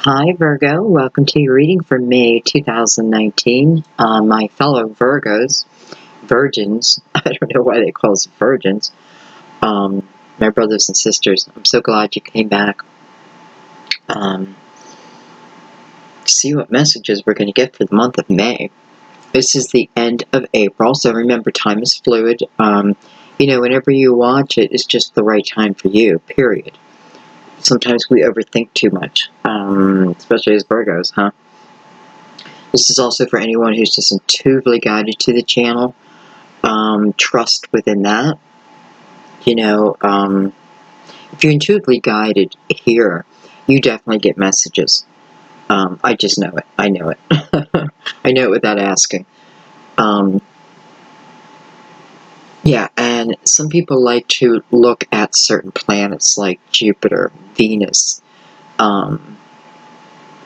Hi Virgo, welcome to your reading for May 2019. My fellow Virgos, virgins, I don't know why they call us virgins, my brothers and sisters, I'm so glad you came back to see what messages we're going to get for the month of May. This is the end of April, so remember time is fluid. Whenever you watch it, it's just the right time for you, period. Sometimes we overthink too much, especially as Virgos, huh? This is also for anyone who's just intuitively guided to the channel. Trust within that. If you're intuitively guided here, you definitely get messages. I just know it. I know it. I know it without asking. Yeah, and some people like to look at certain planets like Jupiter, Venus,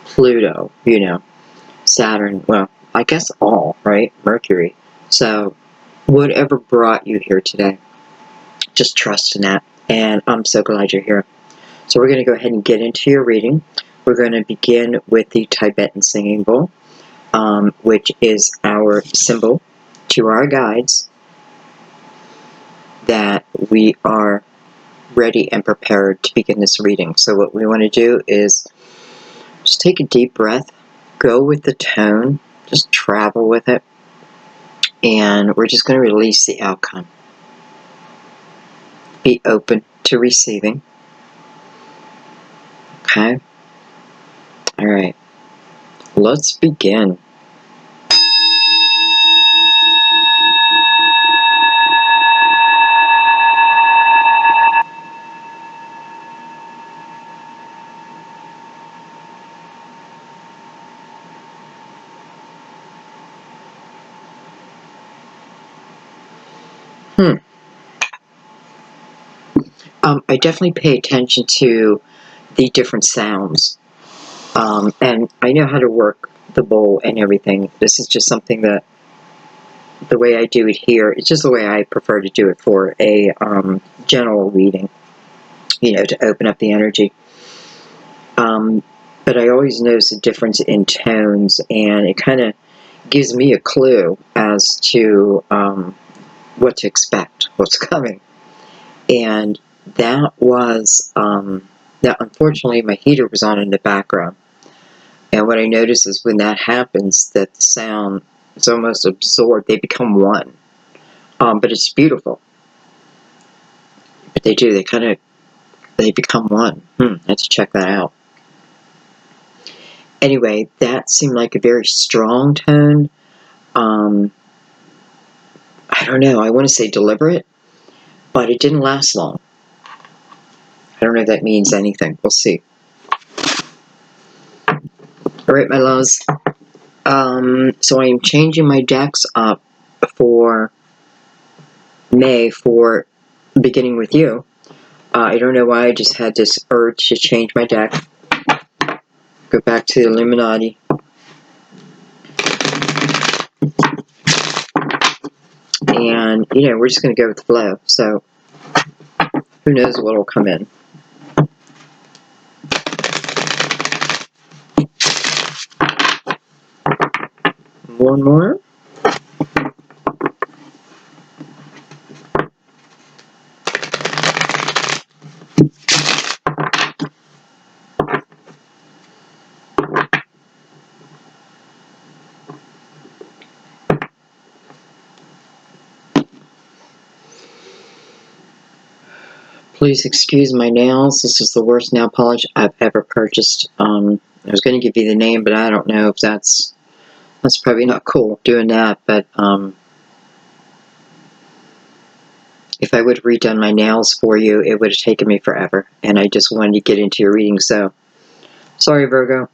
Pluto, Saturn, well, I guess all, right? Mercury. So, whatever brought you here today, just trust in that. And I'm so glad you're here. So we're going to go ahead and get into your reading. We're going to begin with the Tibetan singing bowl, which is our symbol to our guides that we are ready and prepared to begin this reading. So what we want to do is just take a deep breath, go with the tone, just travel with it, and we're just going to release the outcome. Be open to receiving. Okay? Alright. Let's begin. I definitely pay attention to the different sounds. And I know how to work the bowl and everything. This is just something that, the way I do it here, it's just the way I prefer to do it for a general reading, to open up the energy. But I always notice a difference in tones, and it kind of gives me a clue as to what to expect, what's coming. And that was, that unfortunately my heater was on in the background. And what I notice is when that happens, that the sound is almost absorbed. They become one. But it's beautiful. But they do. They become one. I have to check that out. Anyway, that seemed like a very strong tone. I don't know. I want to say deliberate, but it didn't last long. I don't know if that means anything. We'll see. All right, my loves. So I am changing my decks up for May for beginning with you. I don't know why I just had this urge to change my deck. Go back to the Illuminati. And, we're just going to go with the flow. So, who knows what will come in. One more. Please excuse my nails. This is the worst nail polish I've ever purchased. I was going to give you the name, but I don't know if that's probably not cool doing that. But if I would have redone my nails for you, it would have taken me forever. And I just wanted to get into your reading, so sorry, Virgo.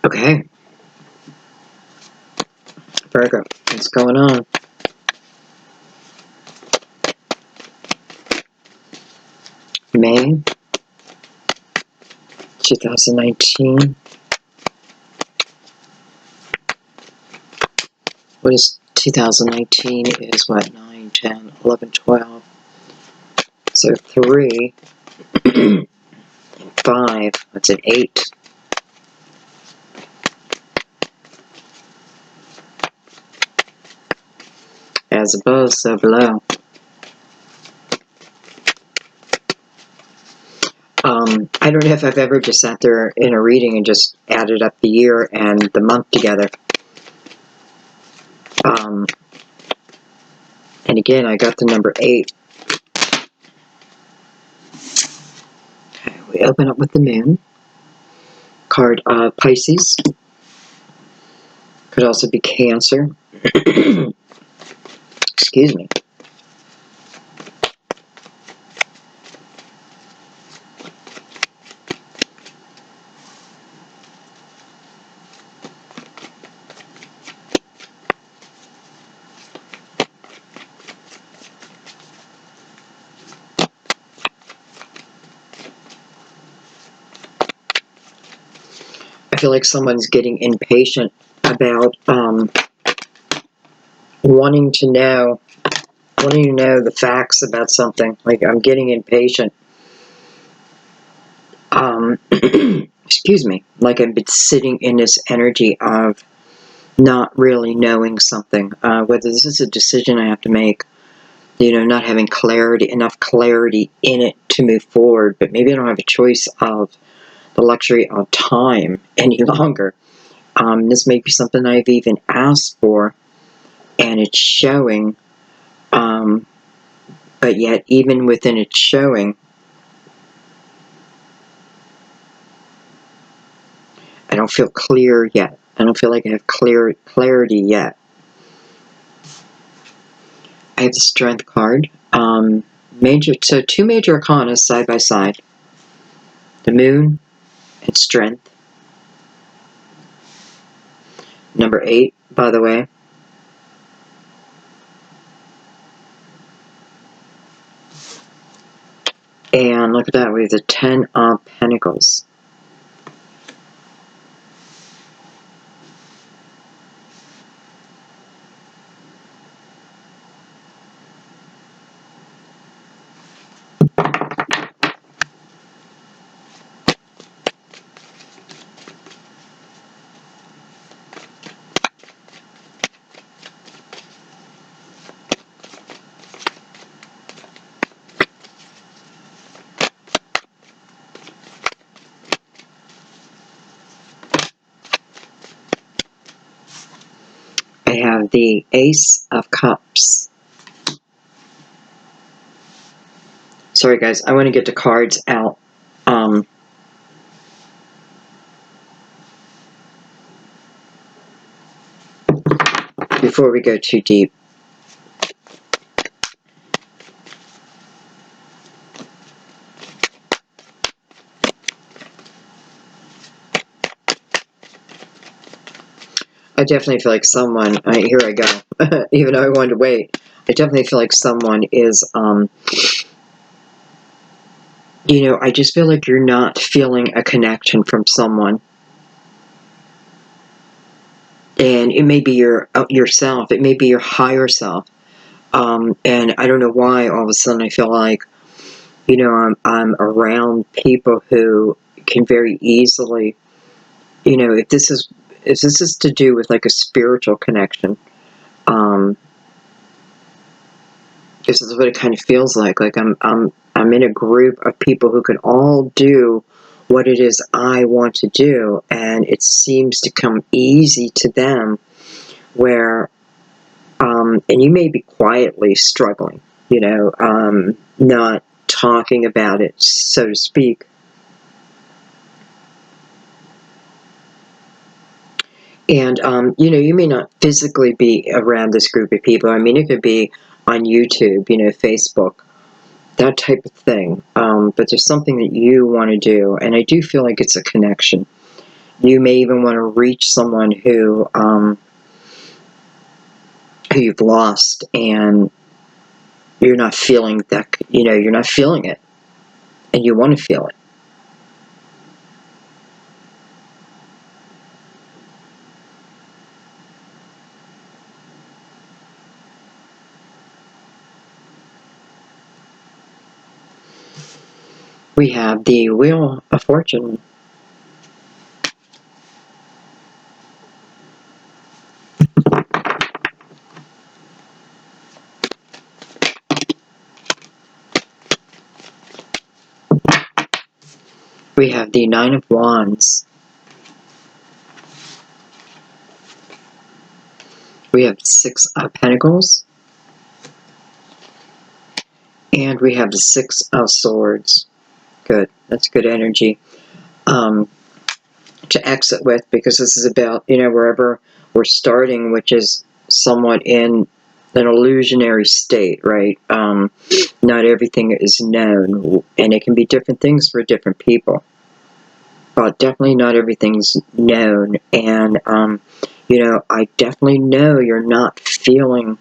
Okay. Virgo, what's going on? May 2019. What is 2019 is what? 9, 10, 11, 12. So 3, 5, that's an 8. As above, so below. I don't know if I've ever just sat there in a reading and just added up the year and the month together. And again, I got the number 8. Okay, we open up with the moon. Card Pisces. Could also be Cancer. Excuse me. I feel like someone's getting impatient about wanting to know the facts about something. Like, I'm getting impatient. Excuse me. Like, I've been sitting in this energy of not really knowing something. Whether this is a decision I have to make, not having enough clarity in it to move forward. But maybe I don't have a choice of the luxury of time any longer. This may be something I've even asked for, and it's showing. But yet, even within its showing, I don't feel clear yet. I don't feel like I have clarity yet. I have the Strength card. So 2 major arcana side by side. The Moon and Strength. Number 8, by the way. And look at that, we have the 10 of Pentacles. I have the Ace of Cups. Sorry guys, I want to get the cards out. Before we go too deep. I definitely feel like someone, here I go, even though I wanted to wait, I definitely feel like someone is, I just feel like you're not feeling a connection from someone. And it may be yourself, it may be your higher self. And I don't know why all of a sudden I feel like, I'm around people who can very easily, if this is to do with like a spiritual connection, this is what it kind of feels like. Like I'm in a group of people who can all do what it is I want to do, and it seems to come easy to them. Where, and you may be quietly struggling, not talking about it, so to speak. And, you may not physically be around this group of people. I mean, it could be on YouTube, Facebook, that type of thing. But there's something that you want to do, and I do feel like it's a connection. You may even want to reach someone who you've lost, and you're not feeling that, you're not feeling it, and you want to feel it. We have the Wheel of Fortune. We have the Nine of Wands. We have Six of Pentacles. And we have the Six of Swords. Good. That's good energy to exit with, because this is about, wherever we're starting, which is somewhat in an illusionary state, right? Not everything is known, and it can be different things for different people. But definitely not everything's known, and, I definitely know you're not feeling,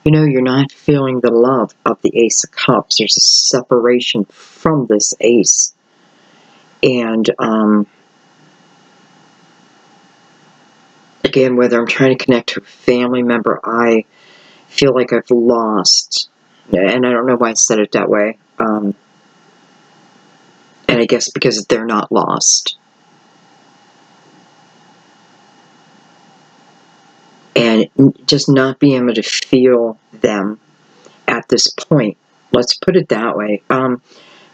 you're not feeling the love of the Ace of Cups. There's a separation from this Ace. And, again, whether I'm trying to connect to a family member, I feel like I've lost, and I don't know why I said it that way, and I guess because they're not lost. And just not being able to feel them at this point. Let's put it that way.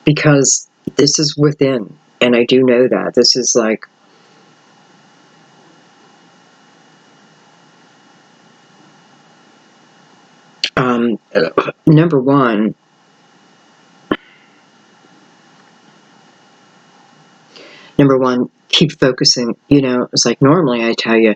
Because this is within, and I do know that. This is like, number one, keep focusing. It's like normally I tell you,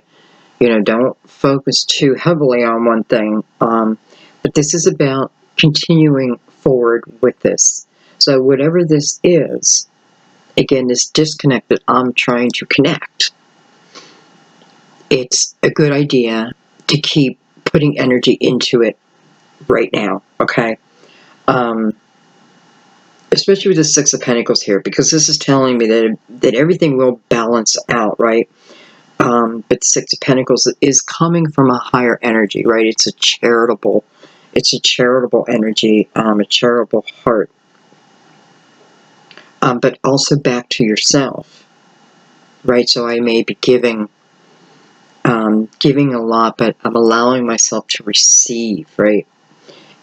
don't focus too heavily on one thing. But this is about continuing forward with this. So whatever this is, again, this disconnect that I'm trying to connect, it's a good idea to keep putting energy into it right now, okay? Especially with the Six of Pentacles here, because this is telling me that everything will balance out, right? But Six of Pentacles is coming from a higher energy, right? It's a charitable energy, a charitable heart. But also back to yourself, right? So I may be giving a lot, but I'm allowing myself to receive, right?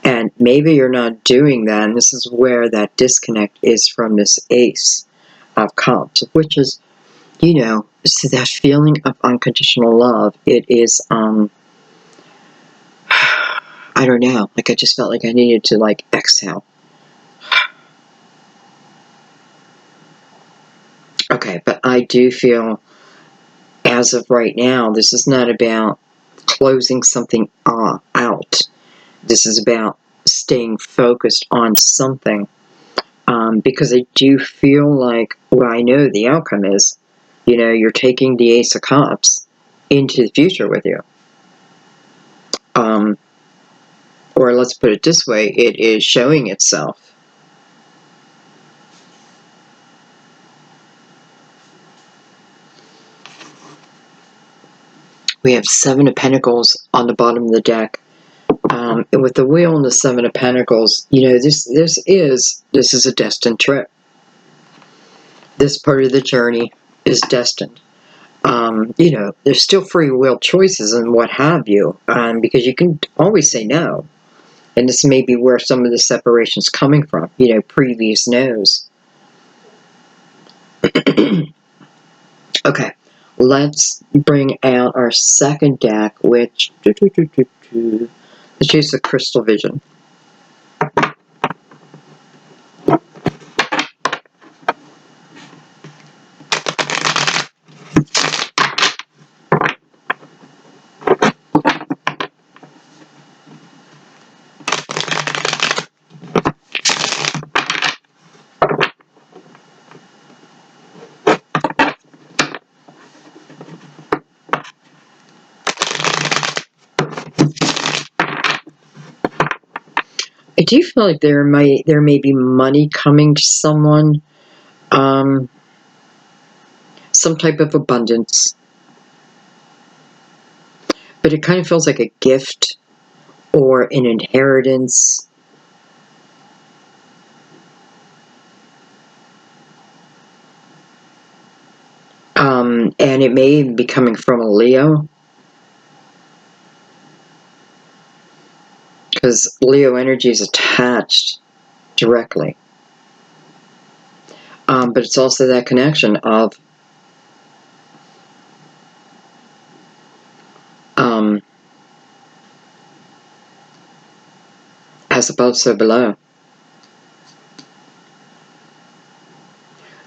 And maybe you're not doing that, and this is where that disconnect is from this Ace of Cups, which is, so that feeling of unconditional love. It is, I don't know, like I just felt like I needed to, like, exhale. Okay, but I do feel, as of right now, this is not about closing something out. This is about staying focused on something. Because I do feel like, well, I know the outcome is, you're taking the Ace of Cups into the future with you. Or let's put it this way, it is showing itself. We have Seven of Pentacles on the bottom of the deck. And with the Wheel and the Seven of Pentacles, this is a destined trip. This part of the journey is destined. There's still free will choices and what have you, because you can always say no. And this may be where some of the separation's coming from, previous no's. Okay, let's bring out our second deck, which, let's use the Crystal Vision. I do feel like there may be money coming to someone, some type of abundance, but it kind of feels like a gift or an inheritance. And it may even be coming from a Leo, because Leo energy is attached directly. But it's also that connection of as above, so below.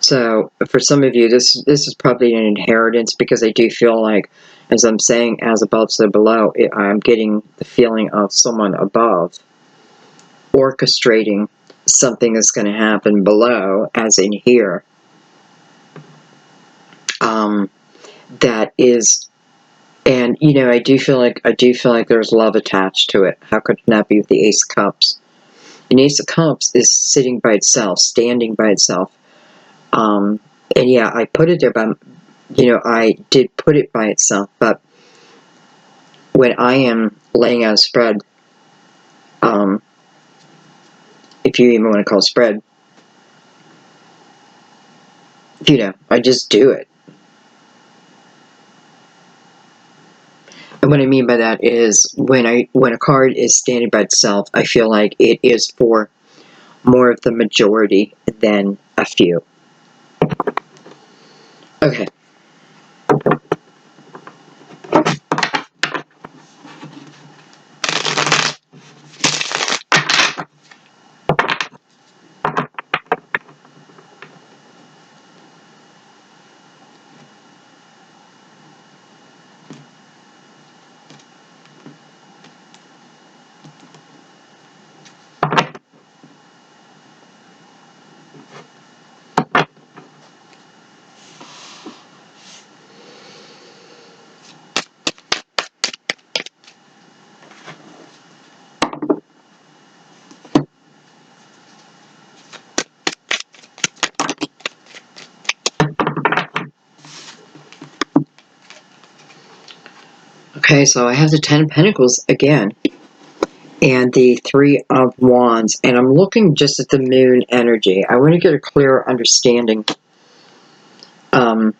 So for some of you, this is probably an inheritance, because I do feel like, as I'm saying, as above, so below, I'm getting the feeling of someone above orchestrating something that's going to happen below, as in here. That is, and you know, I do feel like there's love attached to it. How could it not be with the Ace of Cups? An Ace of Cups is sitting by itself, standing by itself. And yeah, I put it there, but you know, I did put it by itself. But when I am laying out a spread, if you even want to call it spread, you know, I just do it. And what I mean by that is when a card is standing by itself, I feel like it is for more of the majority than a few. Okay. Okay, so I have the Ten of Pentacles again, and the Three of Wands, and I'm looking just at the moon energy. I want to get a clearer understanding. You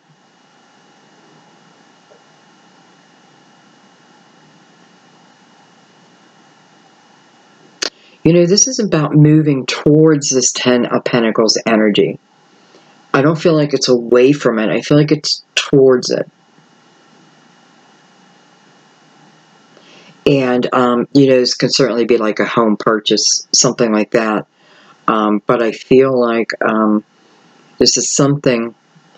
know, this is about moving towards this Ten of Pentacles energy. I don't feel like it's away from it. I feel like it's towards it. And, you know, this can certainly be like a home purchase, something like that. But I feel like this is something,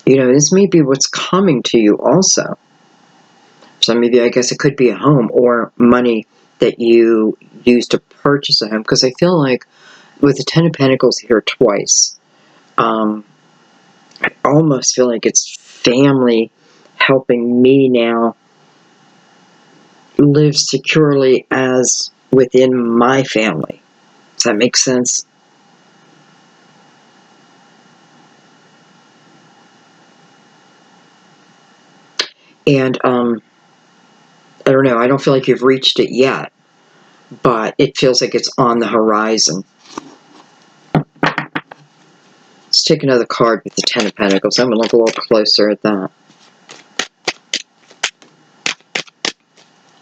you know, this may be what's coming to you also. Some of you, I guess it could be a home or money that you use to purchase a home. Because I feel like with the Ten of Pentacles here twice, I almost feel like it's family helping me now live securely as within my family. Does that make sense? And I don't know, I don't feel like you've reached it yet, but it feels like it's on the horizon. Let's take another card with the Ten of Pentacles. I'm going to look a little closer at that.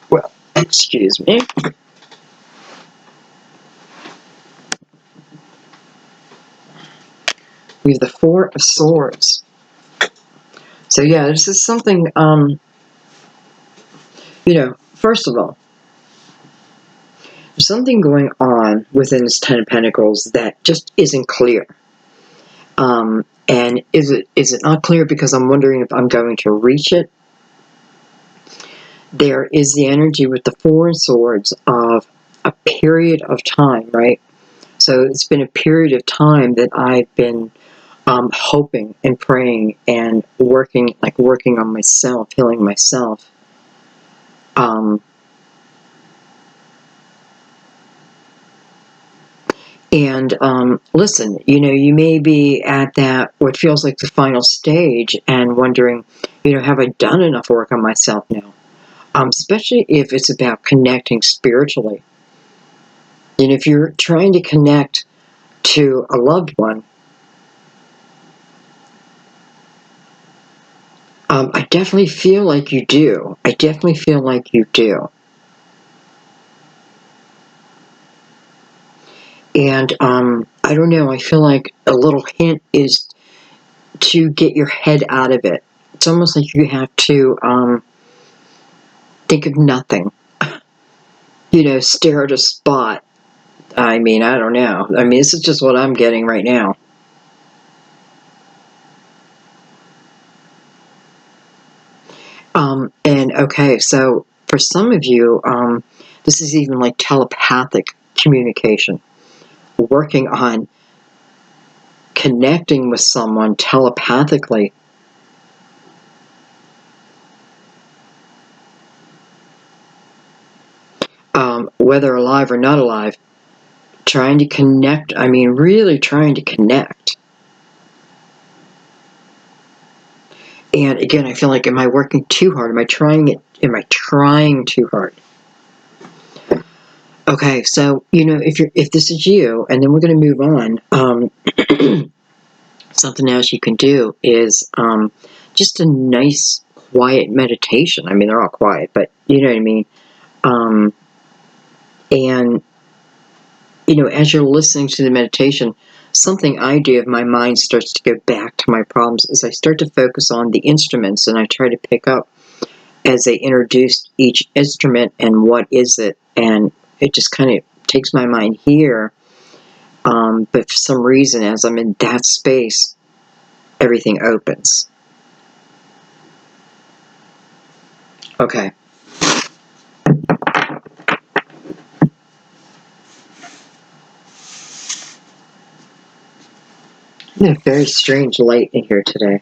Well, excuse me. We have the Four of Swords. So yeah, this is something, you know, first of all, there's something going on within this Ten of Pentacles that just isn't clear. And is it not clear because I'm wondering if I'm going to reach it? There is the energy with the Four of Swords of a period of time, right? So it's been a period of time that I've been hoping and praying and working on myself, healing myself. And listen, you may be at that, what feels like the final stage, and wondering, have I done enough work on myself now? Especially if it's about connecting spiritually. And if you're trying to connect to a loved one, I definitely feel like you do. I definitely feel like you do. And I don't know, I feel like a little hint is to get your head out of it. It's almost like you have to think of nothing, stare at a spot. I mean, I don't know. I mean, this is just what I'm getting right now. And okay, so for some of you, this is even like telepathic communication, working on connecting with someone telepathically. Whether alive or not alive, trying to connect. I mean, really trying to connect. And again, I feel like, am I working too hard? Am I trying it? Am I trying too hard? Okay, so if this is you, and then we're going to move on. Something else you can do is just a nice, quiet meditation. I mean, they're all quiet, but you know what I mean. And as you're listening to the meditation, something I do if my mind starts to go back to my problems is I start to focus on the instruments, and I try to pick up as they introduce each instrument and what is it, and it just kind of takes my mind here. But for some reason, as I'm in that space, everything opens. Okay. A very strange light in here today.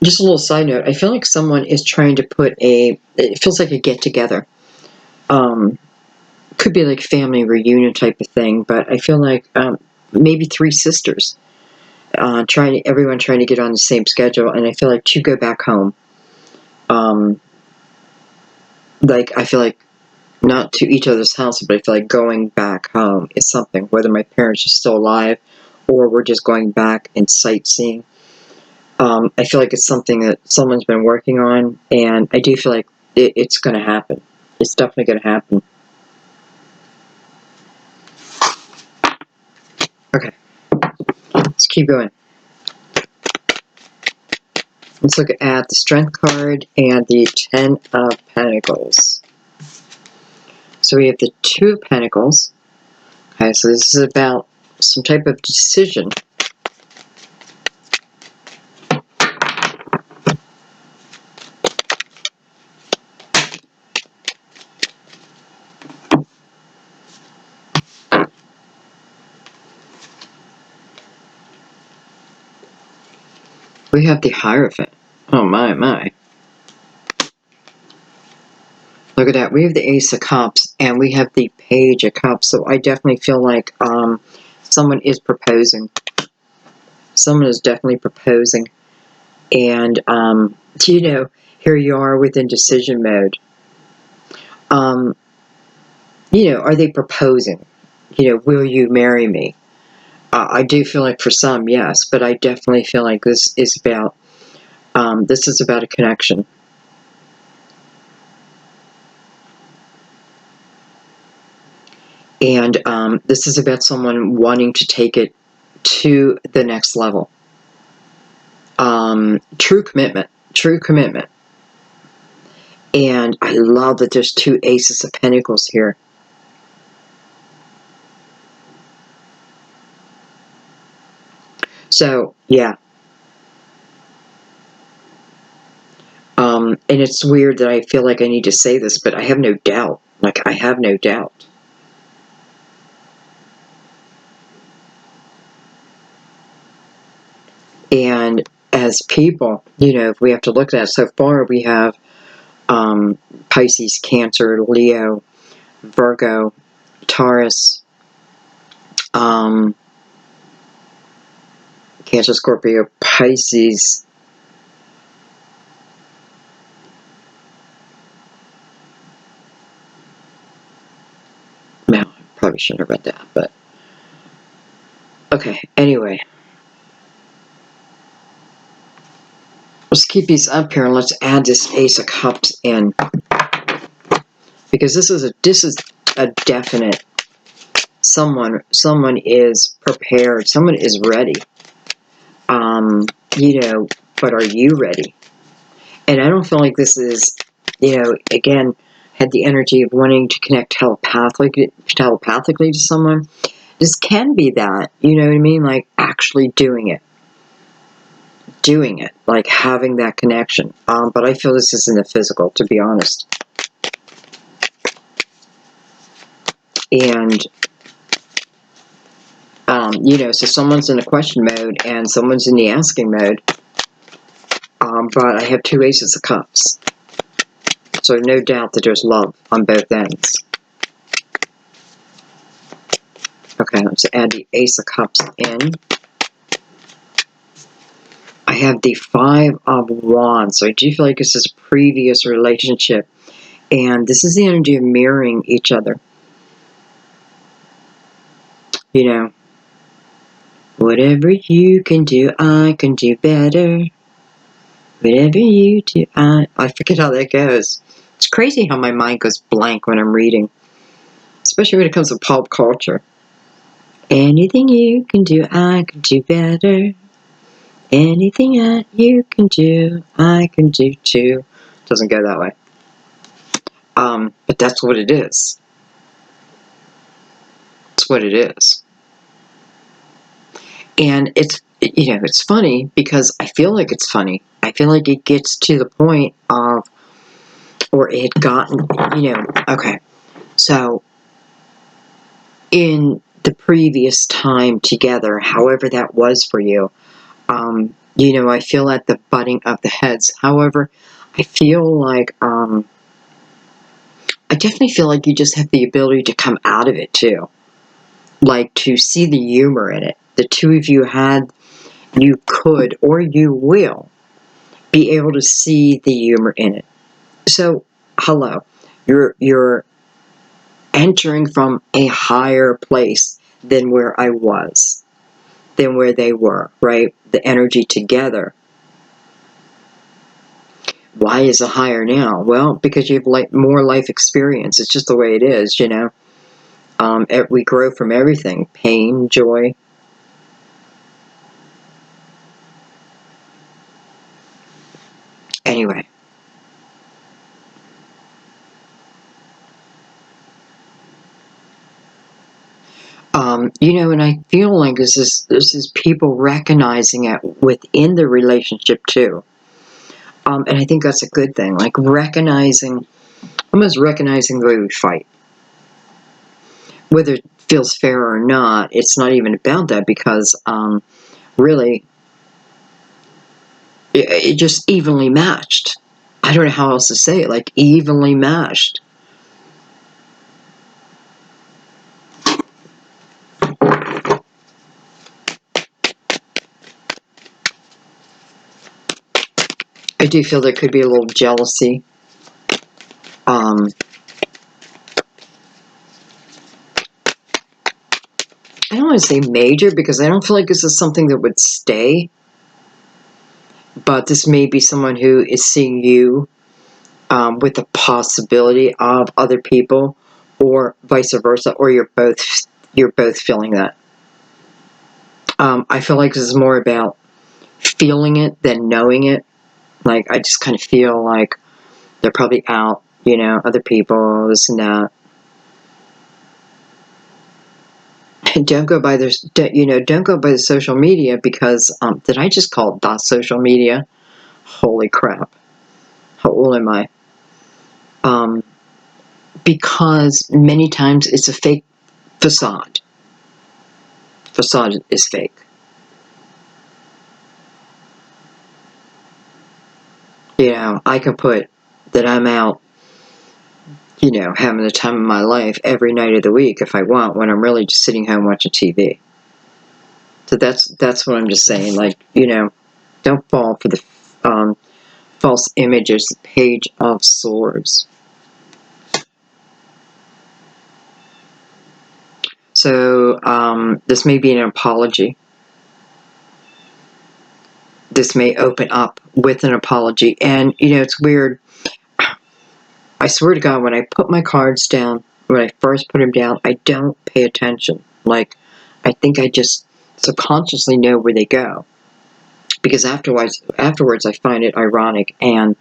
Just a little side note, I feel like someone is trying to it feels like a get together. Could be like family reunion type of thing, but I feel like maybe three sisters, everyone trying to get on the same schedule, and I feel like to go back home. Like, I feel like not to each other's house, but I feel like going back home is something, whether my parents are still alive or we're just going back and sightseeing. I feel like it's something that someone's been working on, and I do feel like it's going to happen. It's definitely going to happen. Okay, let's keep going. Let's look at the Strength card and the Ten of Pentacles. So we have the Two of Pentacles. Okay, so this is about some type of decision. We have the Hierophant. Oh my, my. Look at that. We have the Ace of Cups, and we have the Page of Cups. So I definitely feel like someone is proposing. Someone is definitely proposing. And, here you are within decision mode. Are they proposing? Will you marry me? I do feel like for some, yes, but I definitely feel like this is about a connection. And this is about someone wanting to take it to the next level. True commitment. And I love that there's two Aces of Pentacles here. So, yeah. And it's weird that I feel like I need to say this, but I have no doubt. Like, I have no doubt. And as people, if we have to look at it, so far we have Pisces, Cancer, Leo, Virgo, Taurus, Cancer, Scorpio, Pisces. No, I probably shouldn't have read that, but okay, anyway. Let's keep these up here and let's add this Ace of Cups in. Because this is a definite someone is prepared, someone is ready. But are you ready? And I don't feel like this is, again, had the energy of wanting to connect telepathically to someone. This can be that, you know what I mean? Like actually doing it, like having that connection. But I feel this is in the physical, to be honest. And, so someone's in a question mode and someone's in the asking mode. But I have two Aces of Cups. So no doubt that there's love on both ends. Okay, let's add the Ace of Cups in. I have the Five of Wands. So I do feel like this is a previous relationship. And this is the energy of mirroring each other. Whatever you can do, I can do better. Whatever you do, I forget how that goes. It's crazy how my mind goes blank when I'm reading. Especially when it comes to pop culture. Anything you can do, I can do better. Anything that you can do, I can do too. Doesn't go that way. But that's what it is. It's what it is. And it's funny because I feel like it's funny. I feel like it gets to the point of, or it had gotten, okay. So, in the previous time together, however that was for you, I feel at the butting of the heads. However, I feel like, I definitely feel like you just have the ability to come out of it too. Like to see the humor in it. The two of you you could, or you will, be able to see the humor in it. So, hello. You're entering from a higher place than where I was, than where they were, right? The energy together. Why is it higher now? Well, because you have more life experience. It's just the way it is, we grow from everything. Pain, joy. Anyway. And I feel like this is people recognizing it within the relationship too. And I think that's a good thing. Like almost recognizing the way we fight. Whether it feels fair or not, it's not even about that because, really, it just evenly matched. I don't know how else to say it, like evenly matched. I do feel there could be a little jealousy. I don't want to say major because I don't feel like this is something that would stay. But this may be someone who is seeing you with the possibility of other people, or vice versa, or you're both feeling that. I feel like this is more about feeling it than knowing it. Like I just kind of feel like they're probably out, other people, this and that. And don't go by don't go by the social media because did I just call it the social media? Holy crap! How old am I? because many times it's a fake facade. Facade is fake. I can put that I'm out, having the time of my life every night of the week if I want, when I'm really just sitting home watching TV. So that's what I'm just saying. Like, don't fall for the false images. Page of Swords. So this may be an apology. This may open up with an apology. And, it's weird. I swear to God, when I put my cards down, when I first put them down, I don't pay attention. Like, I think I just subconsciously know where they go. Because afterwards I find it ironic. And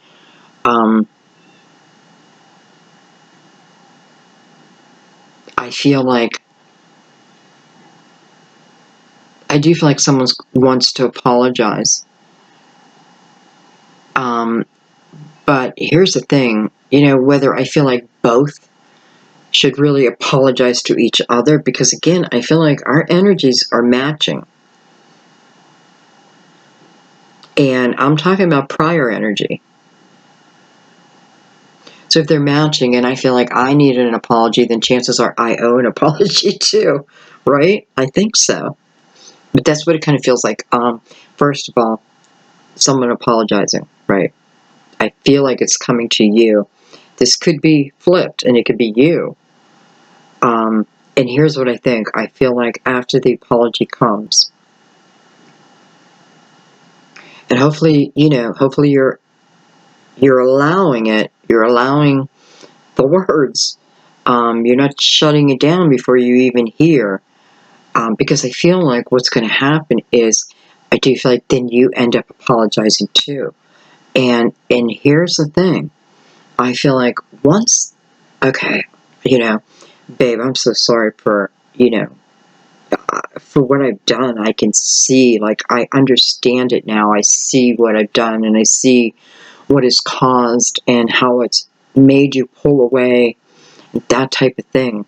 I do feel like someone wants to apologize. But here's the thing, whether I feel like both should really apologize to each other, because again, I feel like our energies are matching. And I'm talking about prior energy. So if they're matching and I feel like I need an apology, then chances are I owe an apology too, right? I think so. But that's what it kind of feels like. First of all, someone apologizing, right? I feel like it's coming to you. This could be flipped, and it could be you. And here's what I think. I feel like after the apology comes, and hopefully you're allowing it. You're allowing the words. You're not shutting it down before you even hear. Because I feel like what's going to happen is, I do feel like then you end up apologizing too. And here's the thing. I feel like once, okay, babe, I'm so sorry for what I've done. I can see, like, I understand it now. I see what I've done, and I see what is caused and how it's made you pull away, that type of thing.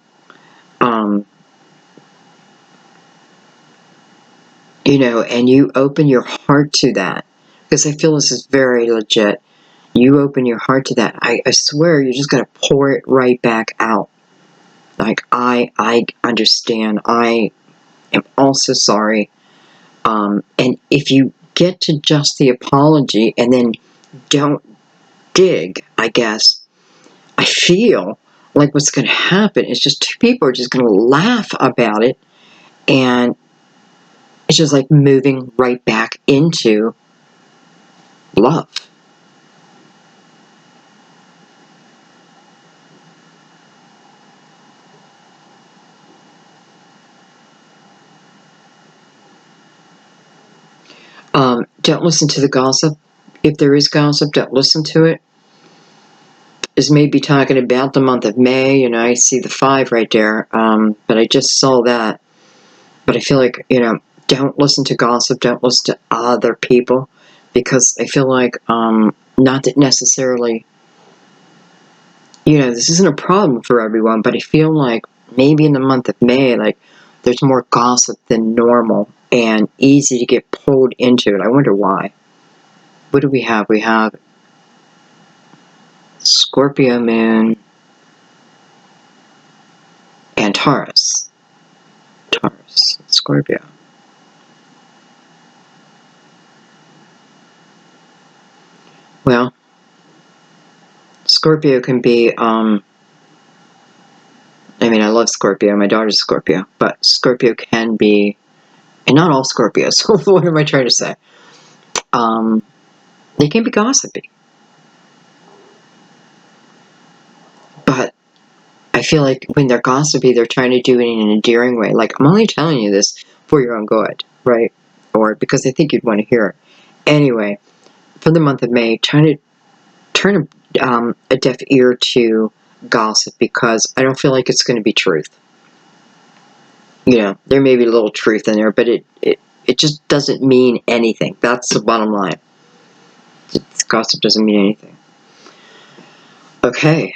And you open your heart to that, because I feel this is very legit. You open your heart to that. I swear you're just going to pour it right back out. Like, I understand. I am also sorry. And if you get to just the apology and then don't dig, I guess, I feel like what's going to happen is just two people are just going to laugh about it, and it's just like moving right back into love. Don't listen to the gossip. If there is gossip, don't listen to it. Is maybe talking about the month of May, I see the 5 right there, but I just saw that. But I feel like, don't listen to gossip, don't listen to other people, because I feel like, not that necessarily, this isn't a problem for everyone, but I feel like maybe in the month of May, like, there's more gossip than normal, and easy to get pulled into it. I wonder why. What do we have? We have Scorpio moon and Taurus. Taurus, Scorpio. Well, Scorpio can be, I love Scorpio. My daughter's Scorpio. But Scorpio can be, and not all Scorpios, what am I trying to say? They can be gossipy. But I feel like when they're gossipy, they're trying to do it in an endearing way. Like, I'm only telling you this for your own good, right? Or because I think you'd want to hear it. Anyway, for the month of May, trying to turn a deaf ear to gossip, because I don't feel like it's going to be truth. There may be a little truth in there, but it just doesn't mean anything. That's the bottom line. Gossip doesn't mean anything. Okay.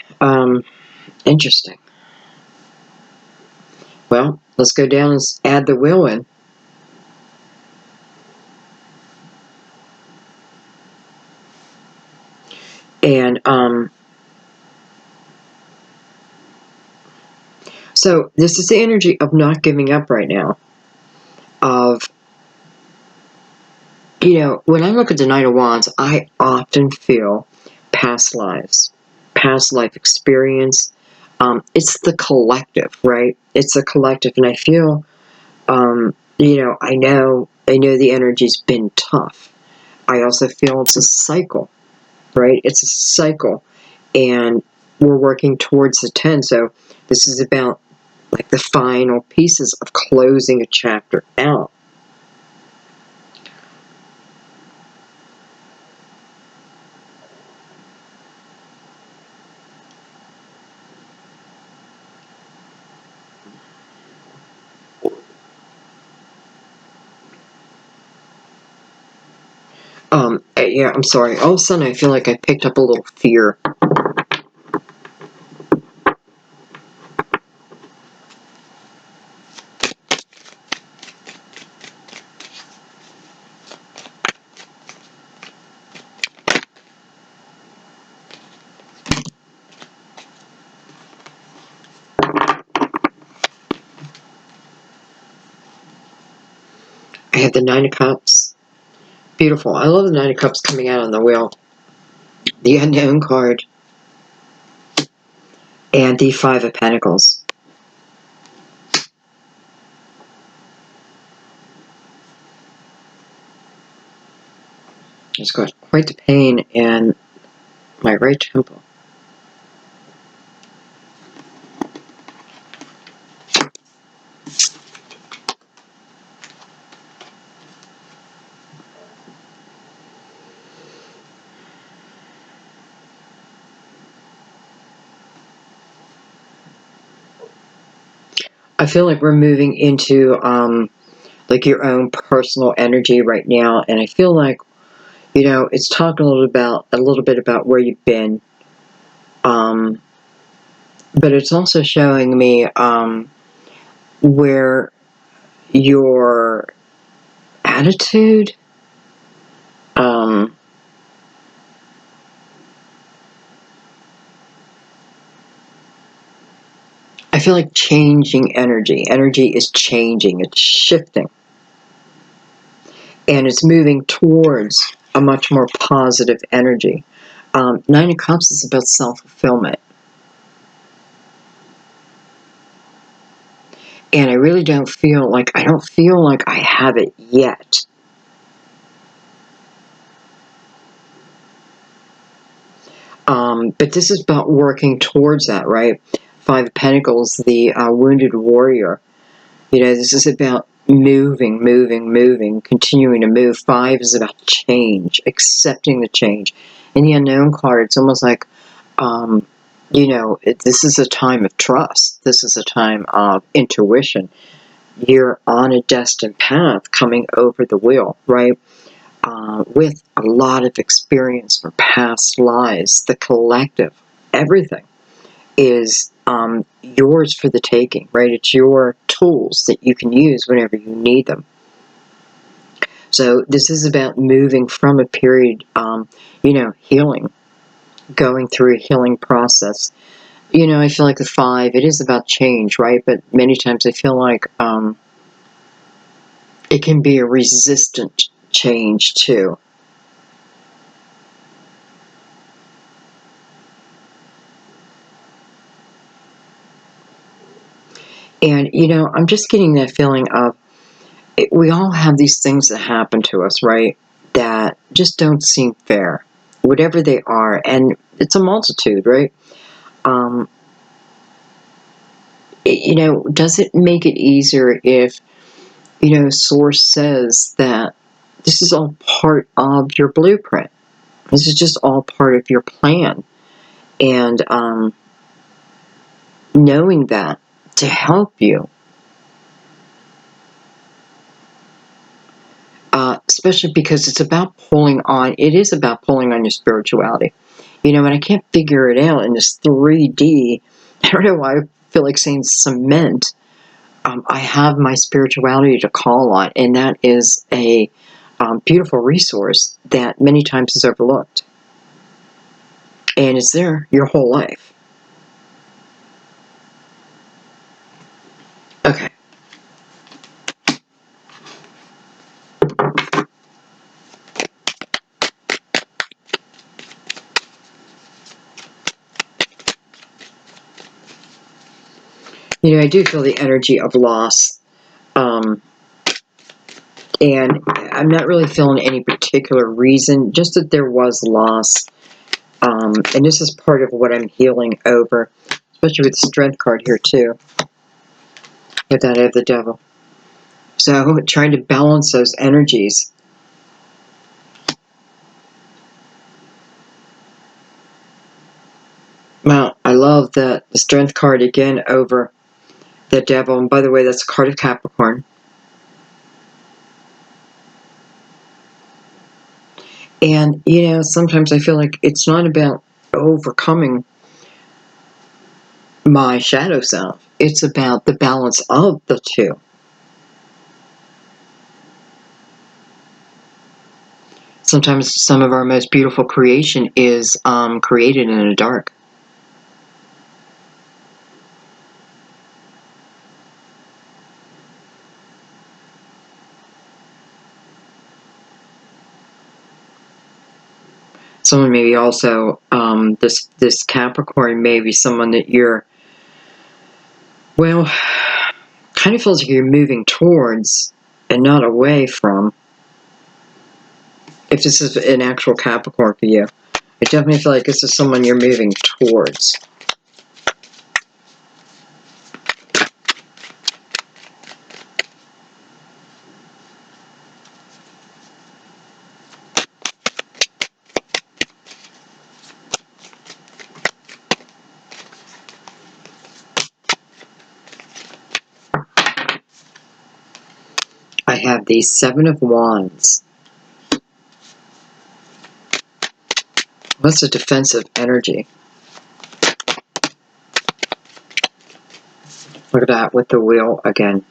Interesting. Well, let's go down and add the wheel in. And so this is the energy of not giving up right now. Of, you know, when I look at the Knight of Wands, I often feel past lives, past life experience. It's the collective, right? It's a collective, and I feel, you know, I know the energy's been tough. I also feel it's a cycle, right? It's a cycle, and we're working towards the 10. So this is about like the final pieces of closing a chapter out. Yeah, I'm sorry. All of a sudden, I feel like I picked up a little fear. I have the Nine of Cups. Beautiful. I love the Nine of Cups coming out on the wheel. The Unknown card. And the Five of Pentacles. It's got quite the pain in my right temple. I feel like we're moving into like your own personal energy right now, and I feel like, you know, it's talking a little bit about where you've been, but it's also showing me where your attitude, I feel like changing energy. Energy is changing, it's shifting, and it's moving towards a much more positive energy. Nine of Cups is about self-fulfillment. And I really don't feel like I have it yet. But this is about working towards that, right? Five of Pentacles, the wounded warrior. You know, this is about moving, continuing to move. Five is about change, accepting the change. In the Unknown card, it's almost like, you know, this is a time of trust. This is a time of intuition. You're on a destined path coming over the wheel, right? With a lot of experience from past lives. The collective, everything is yours for the taking, right? It's your tools that you can use whenever you need them. So this is about moving from a period, you know, healing, going through a healing process. You know, I feel like the five, it is about change, right? But many times I feel like it can be a resistant change too. And, you know, I'm just getting that feeling of, we all have these things that happen to us, right? That just don't seem fair, whatever they are. And it's a multitude, right? You know, does it make it easier if, you know, Source says that this is all part of your blueprint? This is just all part of your plan. And knowing that to help you, especially because it's about pulling on, it is about pulling on your spirituality. You know, and I can't figure it out in this 3D I don't know why I feel like saying cement. I have my spirituality to call on, and that is a beautiful resource that many times is overlooked. And it's there your whole life. Okay. You know, I do feel the energy of loss. And I'm not really feeling any particular reason, just that there was loss. And this is part of what I'm healing over, especially with the Strength card here too. With that, I have the Devil. So trying to balance those energies. Well, I love the Strength card again over the Devil. And by the way, that's a card of Capricorn. And, you know, sometimes I feel like it's not about overcoming my shadow self. It's about the balance of the two. Sometimes some of our most beautiful creation is created in the dark. Someone maybe also, this Capricorn may be someone that you're, well, kind of feels like you're moving towards and not away from. If this is an actual Capricorn for you, I definitely feel like this is someone you're moving towards. I have the Seven of Wands. What's a defensive energy? Look at that with the wheel again.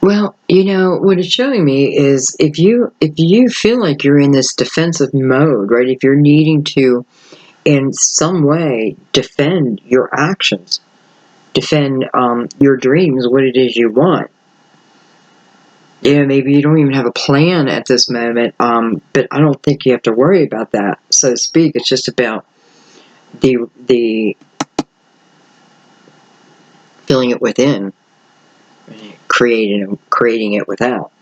Well, you know, what it's showing me is if you feel like you're in this defensive mode, right? If you're needing to in some way defend your actions, defend your dreams, what it is you want. Yeah, maybe you don't even have a plan at this moment, but I don't think you have to worry about that, so to speak. It's just about the feeling it within, creating it without.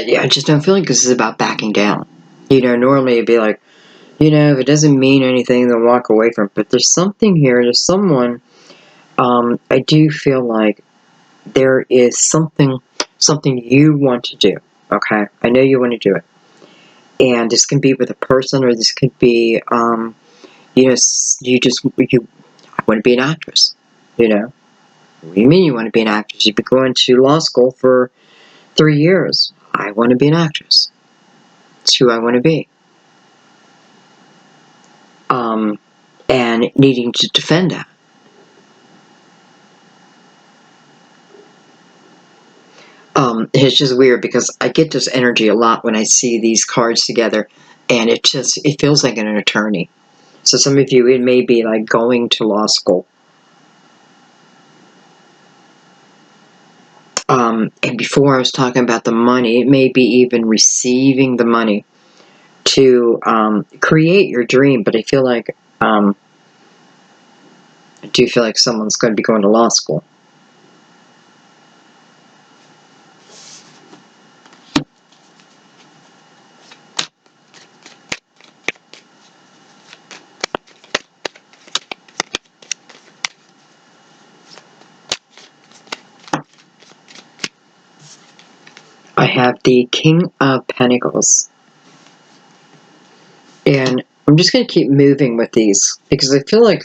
Yeah, I just don't feel like this is about backing down. You know, normally it'd be like, you know, if it doesn't mean anything, then walk away from it. But there's something here. There's someone. I do feel like there is something you want to do. Okay, I know you want to do it, and this can be with a person, or this could be, you know, I want to be an actress. You know, what do you mean you want to be an actress? You've been going to law school for 3 years. I want to be an actress. It's who I want to be. And needing to defend that. It's just weird because I get this energy a lot when I see these cards together, and it feels like an attorney. So some of you, it may be like going to law school. And before I was talking about the money, it may be even receiving the money to create your dream. But I feel like I do feel like someone's going to be going to law school. I have the King of Pentacles. And I'm just going to keep moving with these because I feel like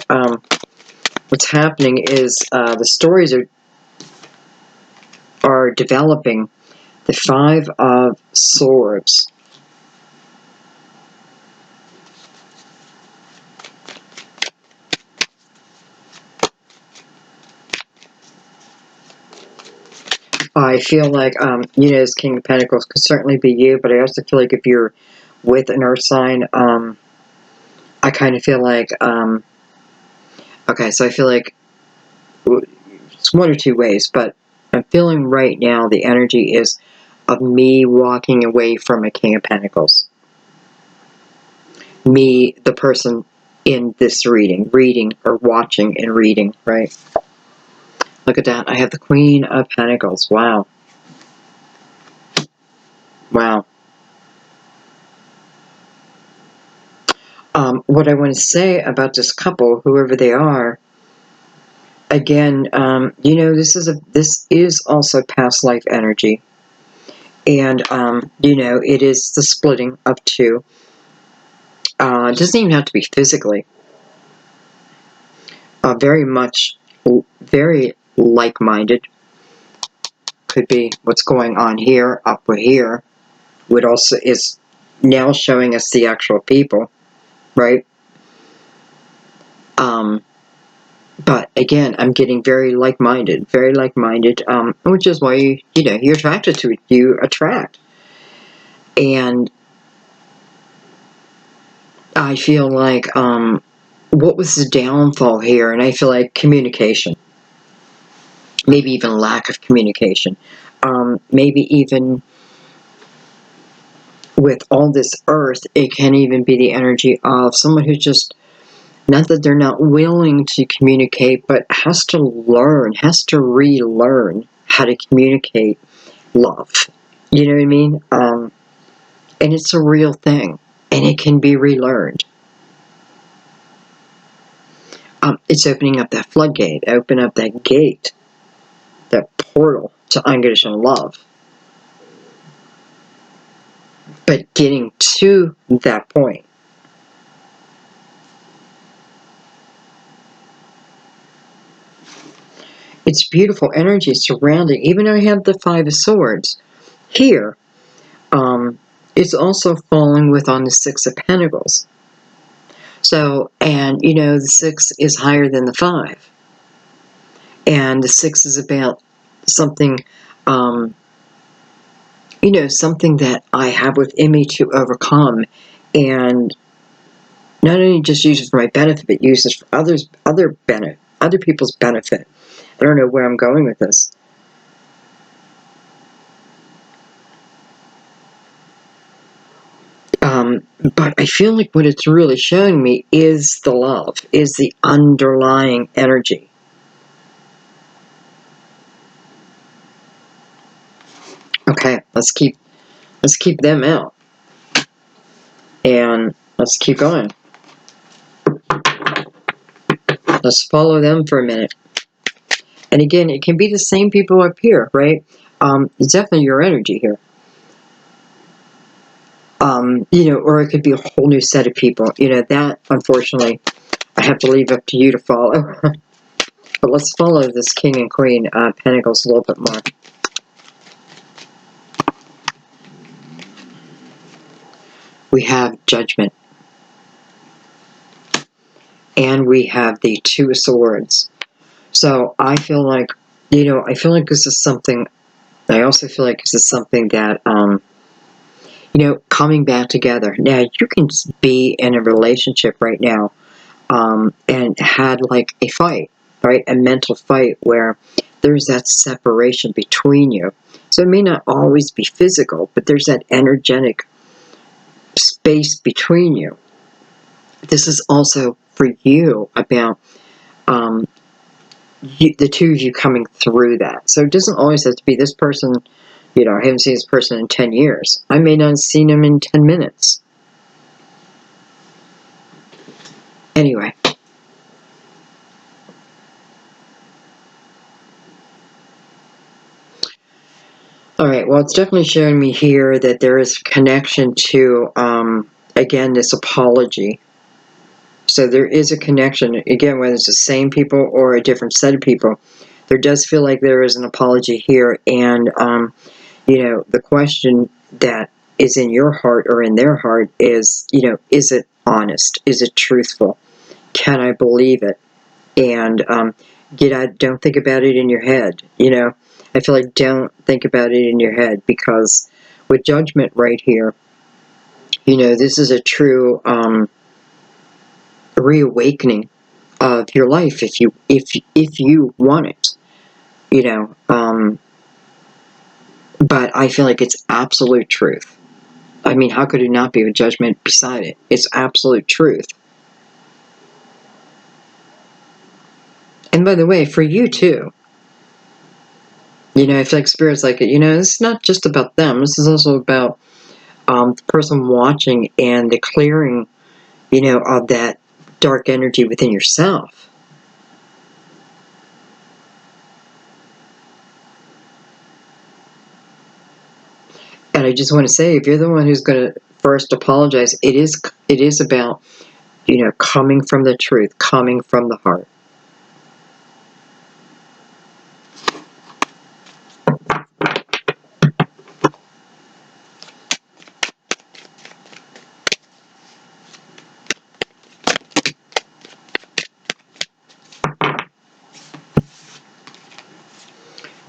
what's happening is the stories are developing. The Five of Swords. I feel like, this King of Pentacles could certainly be you, but I also feel like if you're with an earth sign, I kind of feel like, okay, so I feel like it's one or two ways, but I'm feeling right now the energy is of me walking away from a King of Pentacles. Me, the person in this reading or watching and reading, right? Look at that. I have the Queen of Pentacles. Wow. Wow. What I want to say about this couple, whoever they are, again, this is also past life energy. And, it is the splitting of two. It doesn't even have to be physically. Very like-minded. Could be what's going on here, up here. Would also is now showing us the actual people, right? But again, I'm getting very like-minded, which is why you're attracted to it. You attract. And I feel like, what was the downfall here? And I feel like communication. Maybe even lack of communication. Maybe even with all this earth, it can even be the energy of someone who's just, not that they're not willing to communicate, but has to relearn how to communicate love. You know what I mean? And it's a real thing, and it can be relearned. It's opening up that floodgate, open up that gate, that portal to unconditional love. But getting to that point, it's beautiful energy surrounding. Even though I have the Five of Swords here, it's also falling with on the Six of Pentacles. So, and the Six is higher than the Five. And the Six is about something, something that I have within me to overcome. And not only just use it for my benefit, but use it for other people's benefit. I don't know where I'm going with this. But I feel like what it's really showing me is the love, is the underlying energy. Okay, let's keep them out. And let's keep going. Let's follow them for a minute. And again, it can be the same people up here, right? It's definitely your energy here. Or it could be a whole new set of people. That, unfortunately, I have to leave up to you to follow. But let's follow this King and Queen Pentacles a little bit more. We have Judgment. And we have the Two of Swords. So I feel like, this is something, I also feel like this is something that, coming back together. Now, you can be in a relationship right now, and had like a fight, right? A mental fight where there's that separation between you. So it may not always be physical, but there's that energetic space between you. This is also for you about, the two of you coming through that. So it doesn't always have to be this person, I haven't seen this person in 10 years. I may not have seen him in 10 minutes. Anyway. All right, well, it's definitely showing me here that there is a connection to, again, this apology. So there is a connection, again, whether it's the same people or a different set of people. There does feel like there is an apology here, and, the question that is in your heart or in their heart is, is it honest? Is it truthful? Can I believe it? And don't think about it in your head. I feel like don't think about it in your head, because with judgment right here, this is a true reawakening of your life if you want it. But I feel like it's absolute truth. I mean, how could it not be with judgment beside it? It's absolute truth. And by the way, for you too. I feel like Spirit's like, it's not just about them. This is also about the person watching and the clearing, of that dark energy within yourself. And I just want to say, if you're the one who's going to first apologize, it is about, coming from the truth, coming from the heart.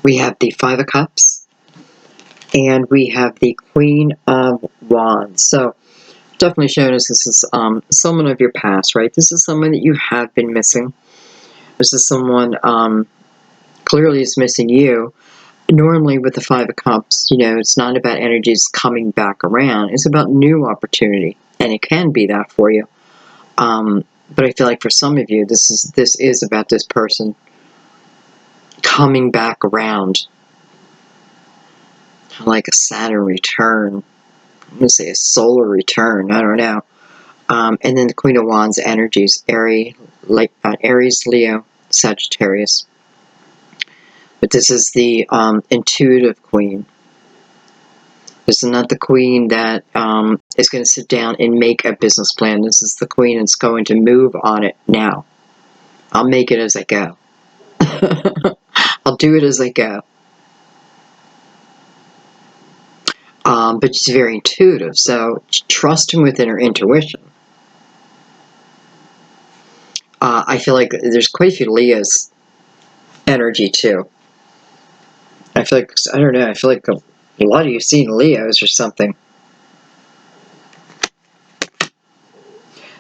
We have the Five of Cups, and we have the Queen of Wands. So definitely showing us this is someone of your past, right? This is someone that you have been missing. This is someone clearly is missing you. Normally with the Five of Cups, it's not about energies coming back around. It's about new opportunity, and it can be that for you. But I feel like for some of you, this is about this person coming back around, like a Saturn return. I'm going to say a solar return. I don't know. And then the Queen of Wands energies, Aries, Leo, Sagittarius. But this is the intuitive queen. This is not the queen that is going to sit down and make a business plan. This is the queen that's going to move on it now. I'll make it as I go. I'll do it as I go. But she's very intuitive, so trusting within her intuition. I feel like there's quite a few Leo's energy too. I feel like, I don't know, I feel like a lot of you seen Leos or something.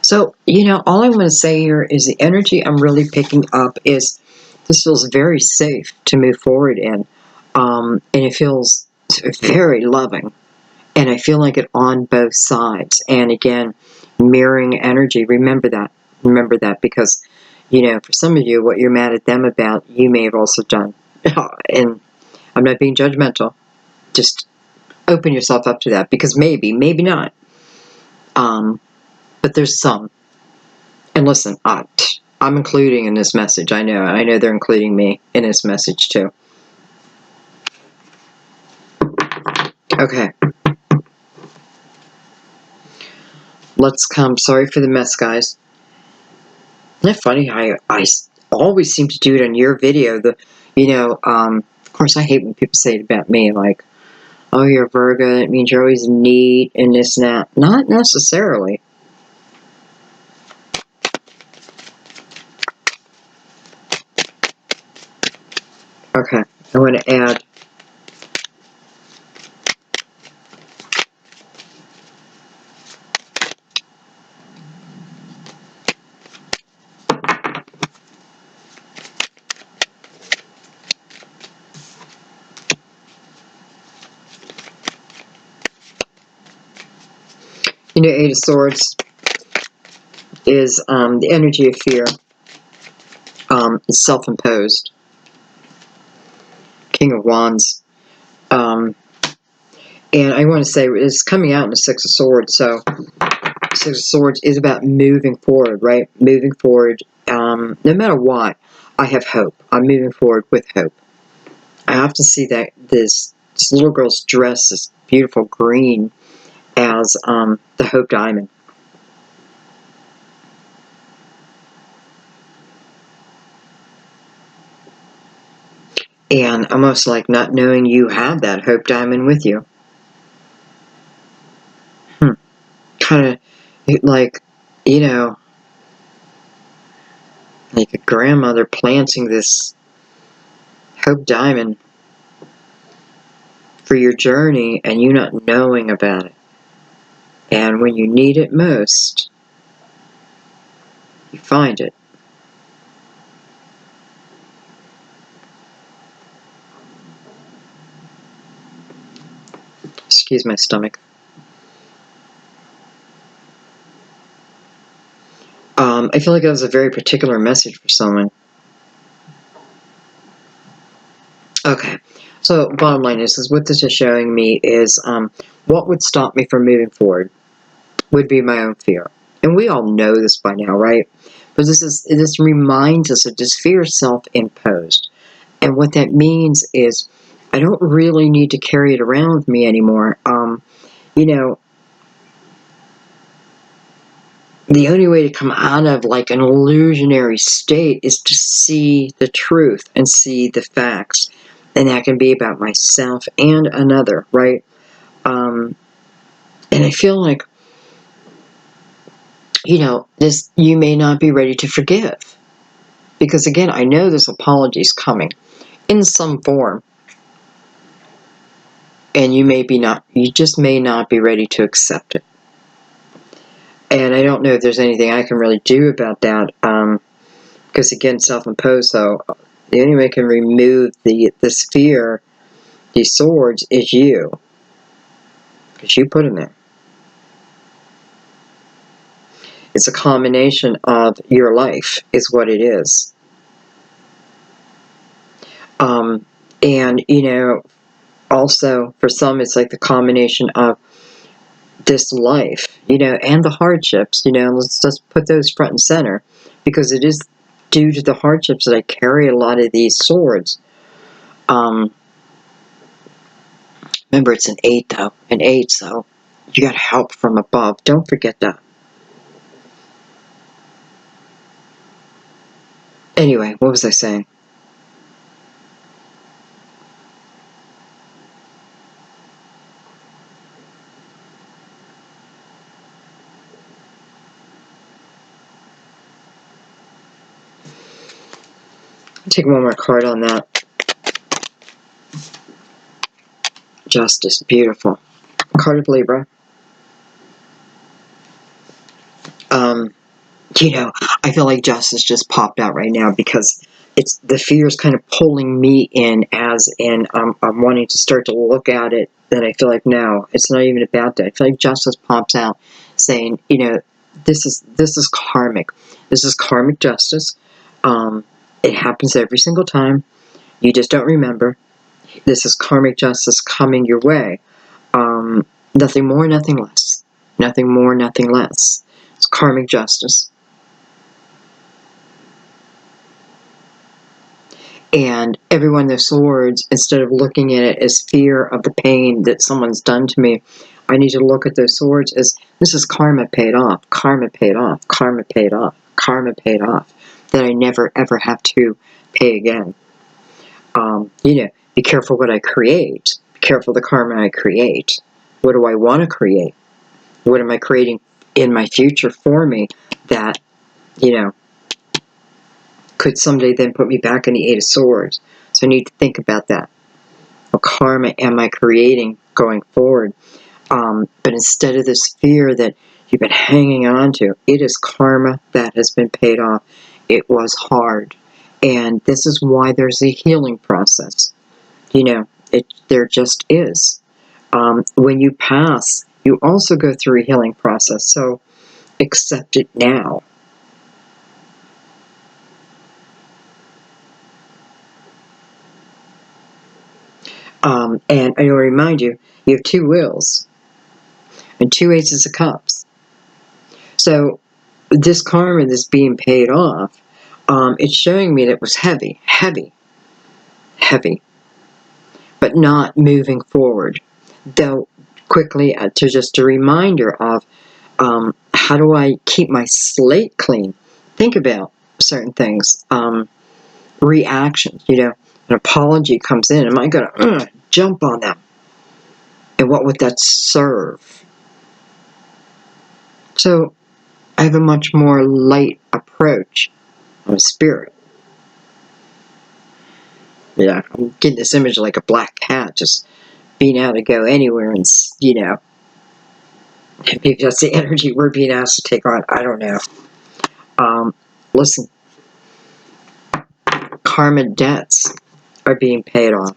So, all I want to say here is the energy I'm really picking up is this feels very safe to move forward in. And it feels very loving. And I feel like it on both sides. And again, mirroring energy. Remember that. Remember that, because, for some of you, what you're mad at them about, you may have also done. And I'm not being judgmental. Just open yourself up to that, because maybe not. But there's some. And listen, I'm including in this message. I know they're including me in this message too. Okay. Let's come. Sorry for the mess, guys. Isn't it funny how I always seem to do it on your video? Of course, I hate when people say it about me, like, oh, you're a Virgo, it means you're always neat and this and that. Not necessarily. Okay, I want to add Eight of Swords is the energy of fear. It's self-imposed. King of Wands. And I want to say it's coming out in the Six of Swords, so Six of Swords is about moving forward, right? Moving forward, no matter what, I have hope. I'm moving forward with hope. I often see that this This little girl's dressed this beautiful green as the Hope Diamond. And almost like not knowing you have that Hope Diamond with you. Kind of like, you know, like a grandmother planting this Hope Diamond for your journey and you not knowing about it. And when you need it most, you find it. Excuse my stomach. I feel like that was a very particular message for someone. Okay, so bottom line is what this is showing me is what would stop me from moving forward would be my own fear. And we all know this by now, right? But this reminds us that this fear is self-imposed. And what that means is I don't really need to carry it around with me anymore. You know, the only way to come out of like an illusionary state is to see the truth and see the facts. And that can be about myself and another, right? And I feel like, you know, you may not be ready to forgive. Because again, I know this apology is coming in some form. And you just may not be ready to accept it. And I don't know if there's anything I can really do about that. Because again, self-imposed, so the only way I can remove this fear, these swords, is you. Because you put them there. It's a combination of your life, is what it is. And, you know, also, for some, it's like the combination of this life, you know, and the hardships, you know, let's just put those front and center. Because it is due to the hardships that I carry a lot of these swords. Remember, it's an 8, though. An 8, so you got help from above. Don't forget that. Anyway, what was I saying? I'll take one more card on that. Justice, beautiful. Card of Libra. You know, I feel like justice just popped out right now because it's the fear is kind of pulling me in, as in I'm wanting to start to look at it. Then I feel like no, it's not even about that. I feel like justice pops out, saying, you know, this is karmic. This is karmic justice. It happens every single time. You just don't remember. This is karmic justice coming your way. Nothing more, nothing less. Nothing more, nothing less. It's karmic justice. And every one of those swords, instead of looking at it as fear of the pain that someone's done to me, I need to look at those swords as this is karma paid off, karma paid off, karma paid off, karma paid off, that I never ever have to pay again. You know, be careful what I create. Be careful the karma I create. What do I want to create? What am I creating in my future for me that, you know, could someday then put me back in the 8 of Swords? So I need to think about that. What karma am I creating going forward? But instead of this fear that you've been hanging on to, it is karma that has been paid off. It was hard. And this is why there's a healing process. You know, there just is. When you pass, you also go through a healing process. So accept it now. And I will remind you, you have 2 wills and 2 aces of cups. So this karma that's being paid off, it's showing me that it was heavy, heavy, heavy. but not moving forward. Though quickly, to just a reminder of how do I keep my slate clean? Think about certain things. Reactions, an apology comes in. Am I going to jump on them? And what would that serve? So I have a much more light approach of spirit. Yeah, I'm getting this image of like a black cat just being able to go anywhere and, maybe that's the energy we're being asked to take on. I don't know. Listen, karma debts are being paid off.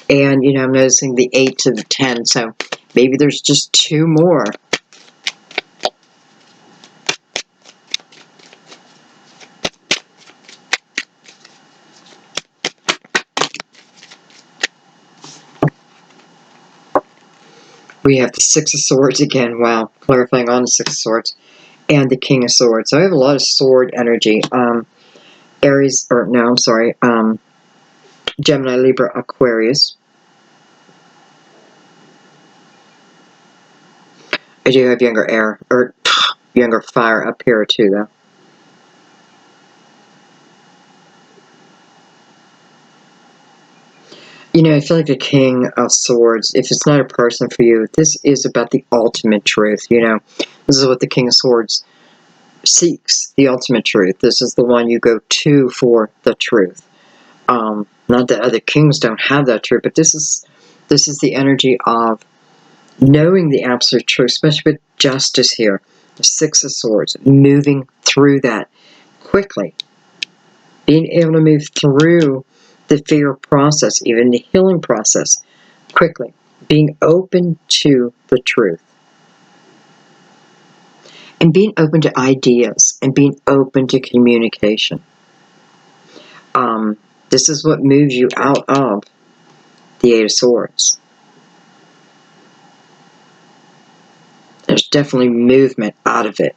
And, I'm noticing the 8 to the 10, so maybe there's just 2 more. We have the 6 of Swords again. Wow, clarifying on the 6 of Swords. And the King of Swords. So I have a lot of sword energy. Gemini, Libra, Aquarius. I do have younger air, or younger fire up here too, though. I feel like the King of Swords, if it's not a person for you, this is about the ultimate truth, This is what the King of Swords seeks, the ultimate truth. This is the one you go to for the truth. Not that other kings don't have that truth, but this is the energy of knowing the absolute truth, especially with justice here. The 6 of Swords, moving through that quickly. Being able to move through the fear process, even the healing process, quickly. Being open to the truth. And being open to ideas, and being open to communication. This is what moves you out of the 8 of Swords. There's definitely movement out of it.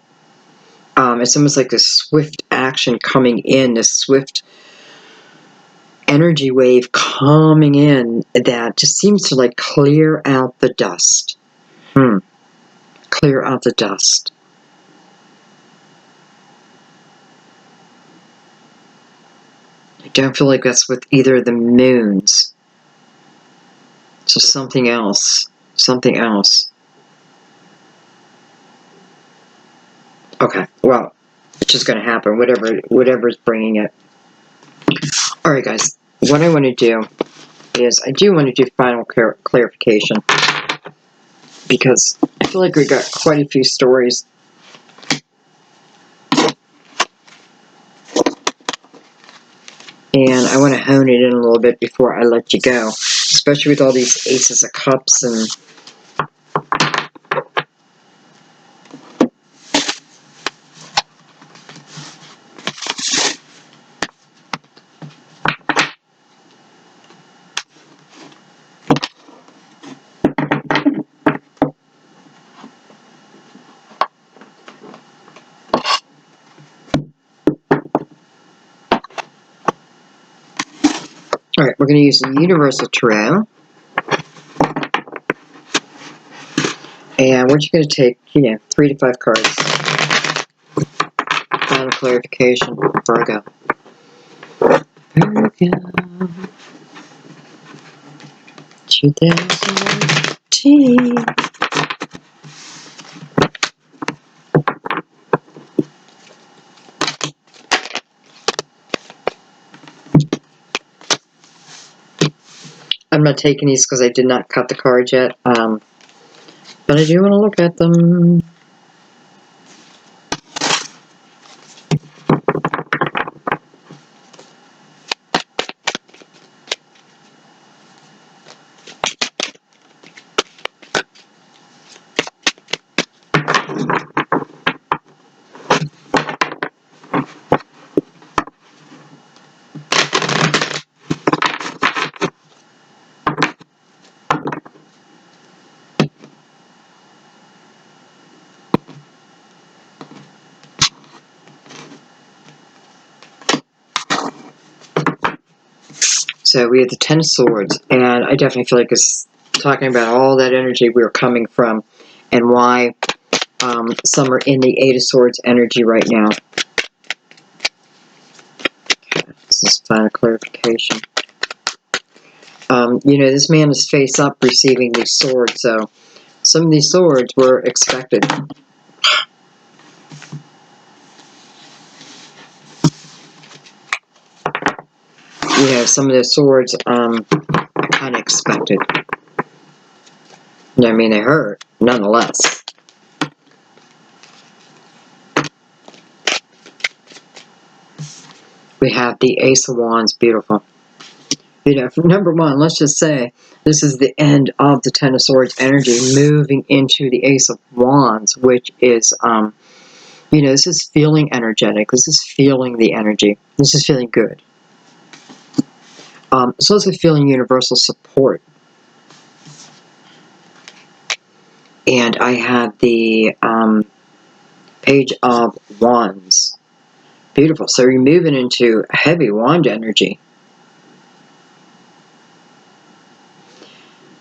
It's almost like this swift action coming in, this swift energy wave coming in that just seems to like clear out the dust. Clear out the dust. I don't feel like that's with either of the moons. So something else. Something else. Okay, well, it's just going to happen, whatever's bringing it. Alright guys, what I want to do is, I do want to do final clarification, because I feel like we got quite a few stories. And I want to hone it in a little bit before I let you go, especially with all these Aces of Cups and alright, we're going to use the Universal Tarot. And we're just going to take, 3 to 5 cards. Final clarification, Virgo. Virgo. 2019. I'm not taking these because I did not cut the cards yet, but I do want to look at them. so we have the Ten of Swords, and I definitely feel like it's talking about all that energy we're coming from, and why some are in the Eight of Swords energy right now. Okay, this is final clarification. You know, this man is face up receiving these swords, so some of these swords were expected. You know, some of the swords kind of expected. I mean, they hurt, nonetheless. We have the Ace of Wands, beautiful. You know, for number one, let's just say this is the end of the Ten of Swords energy, moving into the Ace of Wands, which is, you know, this is feeling energetic. This is feeling the energy. This is feeling good. It's also feeling universal support. And I have the Page of Wands. Beautiful. So you're moving into heavy wand energy.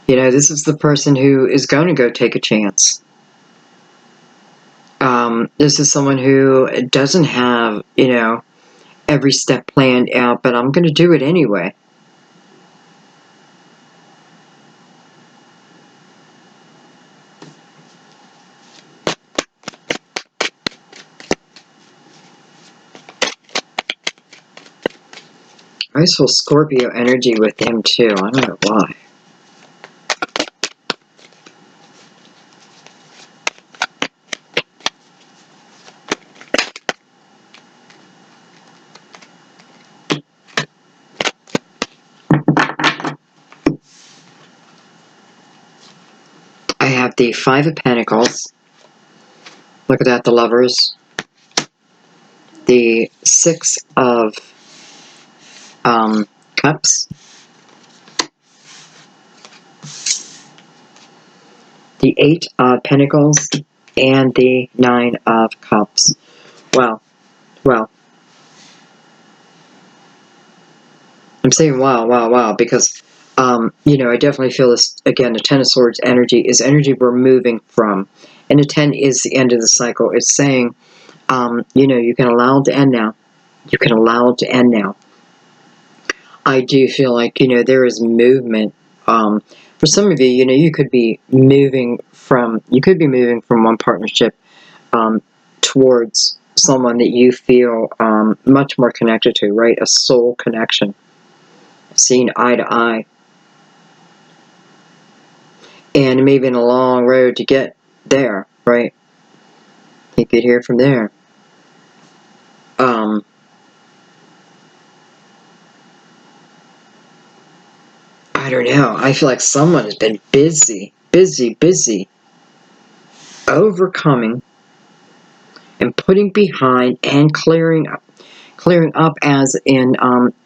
You know, this is the person who is going to go take a chance. This is someone who doesn't have, you know, every step planned out, but I'm going to do it anyway. I just feel Scorpio energy with him too. I don't know why. I have the Five of Pentacles. Look at that, the Lovers. The Six of Cups. The Eight of Pentacles. And the Nine of Cups. Wow. Well, I'm saying wow, because, you know, I definitely feel this, again, the Ten of Swords energy is energy we're moving from. And the 10 is the end of the cycle. It's saying, you know, you can allow it to end now. You can allow it to end now. I do feel like, you know, there is movement. For some of you, you know, you could be moving from one partnership towards someone that you feel much more connected to, right? A soul connection. Seeing eye to eye. And it may have been a long road to get there, right? You could hear from there. I don't know. I feel like someone has been busy, overcoming and putting behind and clearing up as in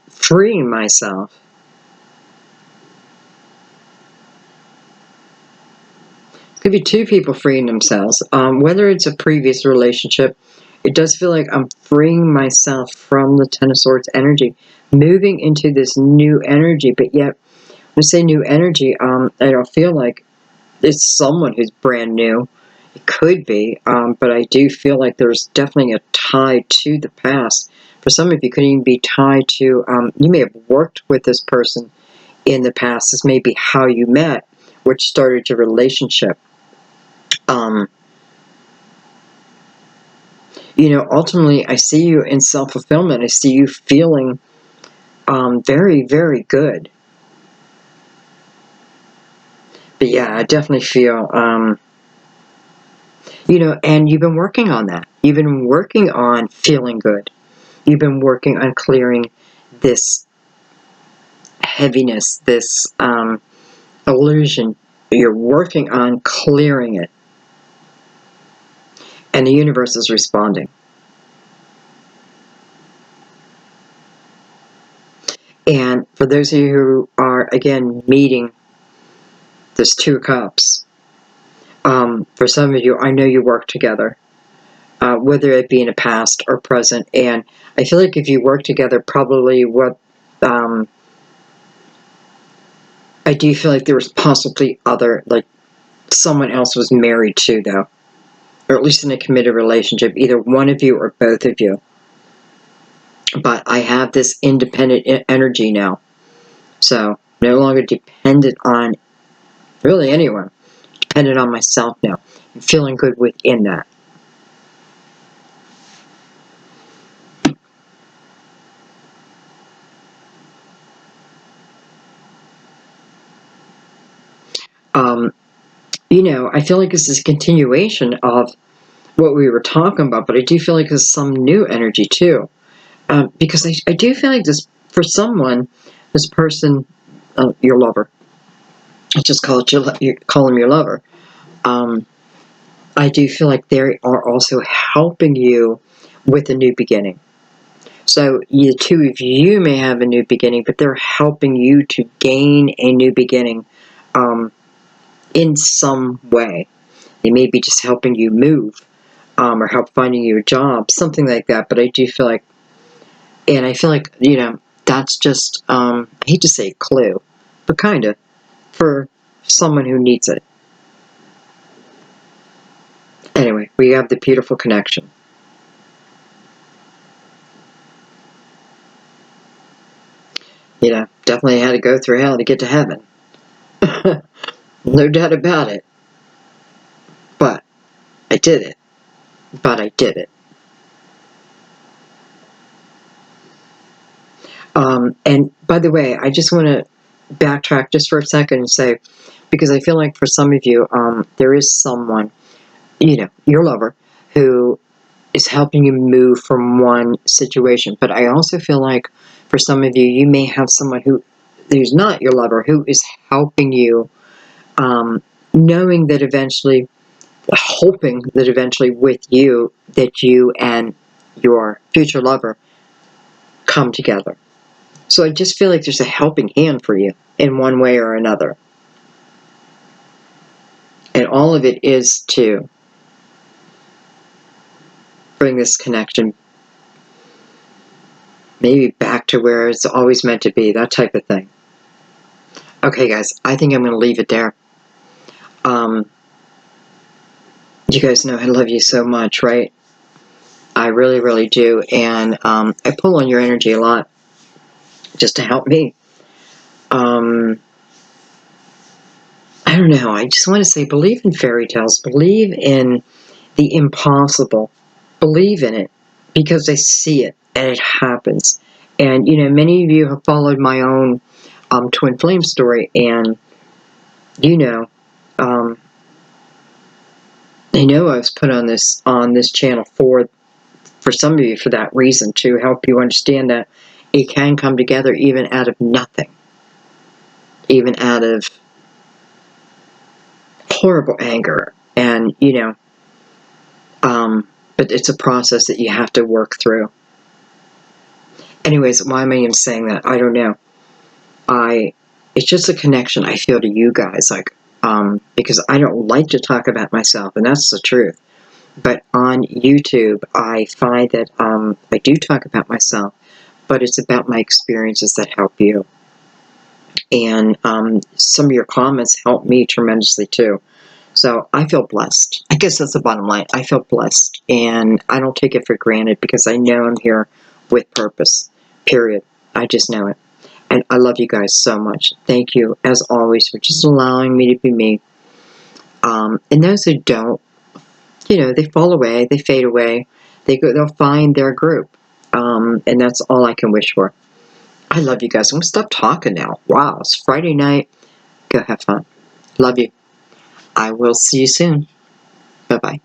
freeing myself. It could be two people freeing themselves. Whether it's a previous relationship, it does feel like I'm freeing myself from the Ten of Swords energy, moving into this new energy. But yet, when I say new energy, I don't feel like it's someone who's brand new. It could be, but I do feel like there's definitely a tie to the past. For some of you, it could even be tied to, you may have worked with this person in the past. This may be how you met, which started your relationship. You know, ultimately, I see you in self-fulfillment. I see you feeling very, very good. But yeah, I definitely feel, you know, and you've been working on that. You've been working on feeling good. You've been working on clearing this heaviness, this illusion. You're working on clearing it. And the universe is responding. And for those of you who are, again, meeting this Two of Cups, for some of you, I know you work together, whether it be in the past or present. And I feel like if you work together, probably what I do feel like there was possibly other, like, someone else was married too, though. Or at least in a committed relationship, either one of you or both of you. But I have this independent energy now. So, no longer dependent on really anyone. Dependent on myself now. I'm feeling good within that. You know, I feel like this is a continuation of what we were talking about, but I do feel like there's some new energy too. Because I do feel like this, for someone, this person, your lover, I just call him your lover. I do feel like they are also helping you with a new beginning. So the two of you may have a new beginning, but they're helping you to gain a new beginning in some way. They may be just helping you move or help finding you a job, something like that. But I do feel like, and I feel like, you know, that's just, I hate to say a clue, but kind of, for someone who needs it. Anyway, we have the beautiful connection. You know, definitely had to go through hell to get to heaven. No doubt about it. But I did it. But I did it. And by the way, I just want to backtrack just for a second and say, because I feel like for some of you, there is someone, you know, your lover, who is helping you move from one situation. But I also feel like for some of you, you may have someone who's not your lover, who is helping you, knowing that eventually, hoping that eventually with you, that you and your future lover come together. So I just feel like there's a helping hand for you in one way or another. And all of it is to bring this connection maybe back to where it's always meant to be, that type of thing. Okay, guys, I think I'm going to leave it there. You guys know I love you so much, right? I really, really do. And I pull on your energy a lot just to help me. I don't know. I just want to say, believe in fairy tales. Believe in the impossible. Believe in it, because I see it and it happens. And, you know, many of you have followed my own twin flame story, and, you know, I know I was put on this channel for some of you for that reason, to help you understand that it can come together even out of nothing, even out of horrible anger, and, you know, but it's a process that you have to work through. Anyways, why am I even saying that? I don't know. It's just a connection I feel to you guys, like, because I don't like to talk about myself, and that's the truth. But on YouTube, I find that I do talk about myself, but it's about my experiences that help you. And some of your comments help me tremendously too. So I feel blessed. I guess that's the bottom line. I feel blessed, and I don't take it for granted, because I know I'm here with purpose, period. I just know it. And I love you guys so much. Thank you, as always, for just allowing me to be me. And those who don't, you know, they fall away, they fade away, they'll find their group. And that's all I can wish for. I love you guys. I'm going to stop talking now. Wow, it's Friday night. Go have fun. Love you. I will see you soon. Bye-bye.